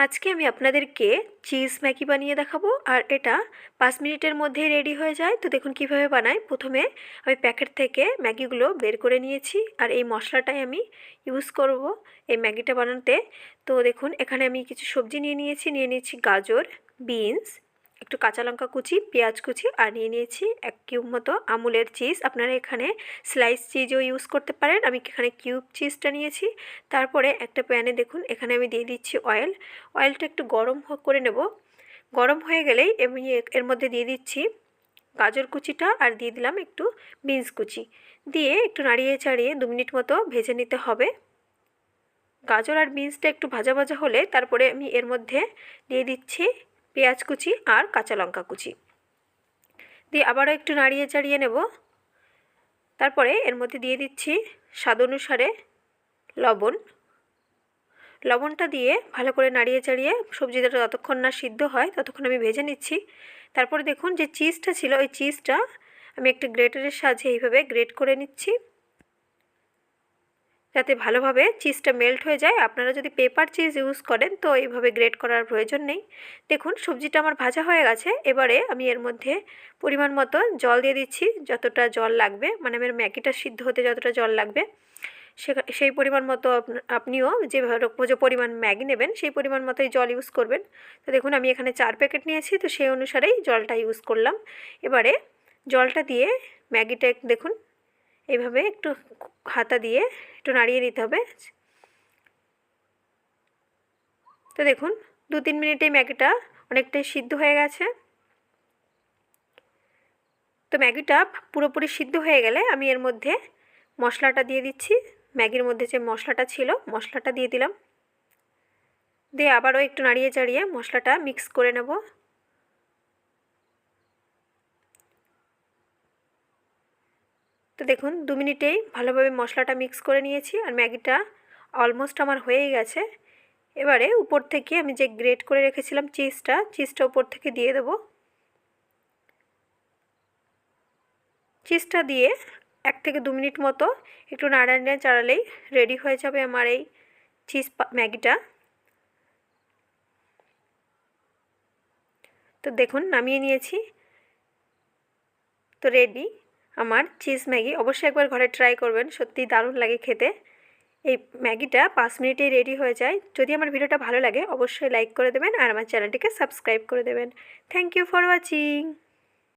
আজকে আমি আপনাদেরকে চিজ ম্যাগি বানিয়ে দেখাবো আর এটা 5 মিনিটের মধ্যেই রেডি হয়ে যায়। তো দেখুন কিভাবে বানাই। প্রথমে আমি প্যাকেট থেকে ম্যাগিগুলো বের করে নিয়েছি আর এই মশলাটাই আমি ইউজ করব এই ম্যাগিটা বানাতে। তো দেখুন এখানে আমি কিছু সবজি নিয়ে নিয়েছি গাজর, বিনস, একটু কাঁচা লঙ্কা কুচি, পেঁয়াজ কুচি আর নিয়ে নিয়েছি 1 কিউব মতো আমুলের চিজ। আপনারা এখানে স্লাইস চিজও ইউজ করতে পারেন, আমি এখানে কিউব চিজটা নিয়েছি। তারপরে একটা প্যানে দেখুন এখানে আমি দিয়ে দিচ্ছি অয়েলটা একটু গরম করে নেব। গরম হয়ে গেলেই আমি এর মধ্যে দিয়ে দিচ্ছি গাজর কুচিটা আর দিয়ে দিলাম একটু বিনস কুচি, দিয়ে একটু নাড়িয়ে চাড়িয়ে 2 মিনিট মতো ভেজে নিতে হবে। গাজর আর বিনসটা একটু ভাজা ভাজা হলে তারপরে আমি এর মধ্যে দিয়ে দিচ্ছি পেঁয়াজ কুচি আর কাঁচা লঙ্কা কুচি, দিয়ে আবারও একটু নাড়িয়ে চাড়িয়ে নেব। তারপরে এর মধ্যে দিয়ে দিচ্ছি স্বাদ অনুসারে লবণটা দিয়ে ভালো করে নাড়িয়ে চাড়িয়ে সবজিটা যতক্ষণ না সিদ্ধ হয় ততক্ষণ আমি ভেজে নিচ্ছি। তারপরে দেখুন যে চিজটা ছিল ওই চিজটা আমি একটা গ্রেটারের সাহায্যে এইভাবে গ্রেট করে নিচ্ছি যাতে ভালোভাবে চিজটা মেল্ট হয়ে যায়। আপনারা যদি পেপার চিজ ইউজ করেন তো এইভাবে গ্রেট করার প্রয়োজন নেই। দেখুন সবজিটা আমার ভাজা হয়ে গেছে। এবারে আমি এর মধ্যে পরিমাণ মতো জল দিয়ে দিচ্ছি, যতটা জল লাগবে, মানে আমার ম্যাগিটা সিদ্ধ হতে যতটা জল লাগবে সেই পরিমাণ মতো আপনিও যে পরিমাণ ম্যাগি নেবেন সেই পরিমাণ মতোই জল ইউজ করবেন। তো দেখুন আমি এখানে 4 প্যাকেট নিয়েছি, তো সেই অনুসারেই জলটা ইউজ করলাম। এবারে জলটা দিয়ে ম্যাগিটা দেখুন এইভাবে একটু হাতা দিয়ে একটু নাড়িয়ে নিতে হবে। তো দেখুন 2-3 মিনিটেই ম্যাগিটা অনেকটাই সিদ্ধ হয়ে গেছে। তো ম্যাগিটা পুরোপুরি সিদ্ধ হয়ে গেলে আমি এর মধ্যে মশলাটা দিয়ে দিচ্ছি। ম্যাগির মধ্যে যে মশলাটা ছিল মশলাটা দিয়ে দিলাম, দিয়ে আবারও একটু নাড়িয়ে চাড়িয়ে মশলাটা মিক্স করে নেব। তো দেখুন 2 মিনিটেই ভালোভাবে মশলাটা মিক্স করে নিয়েছি আর ম্যাগিটা অলমোস্ট আমার হয়েই গেছে। এবারে উপর থেকে আমি যে গ্রেট করে রেখেছিলাম চিজটা উপর থেকে দিয়ে দেব। চিজটা দিয়ে 1 থেকে 2 মিনিট মতো একটু নাড়ানিয়ে চাড়ালেই রেডি হয়ে যাবে আমার এই চিজ ম্যাগিটা। তো দেখুন নামিয়ে নিয়েছি। তো রেডি আমার চিজ ম্যাগি। অবশ্যই একবার ঘরে ট্রাই করবেন, সত্যিই দারুণ লাগে খেতে। এই ম্যাগিটা 5 মিনিটেই রেডি হয়ে যায়। যদি আমার ভিডিওটা ভালো লাগে অবশ্যই লাইক করে দেবেন আর আমার চ্যানেলটিকে সাবস্ক্রাইব করে দেবেন। Thank you for watching.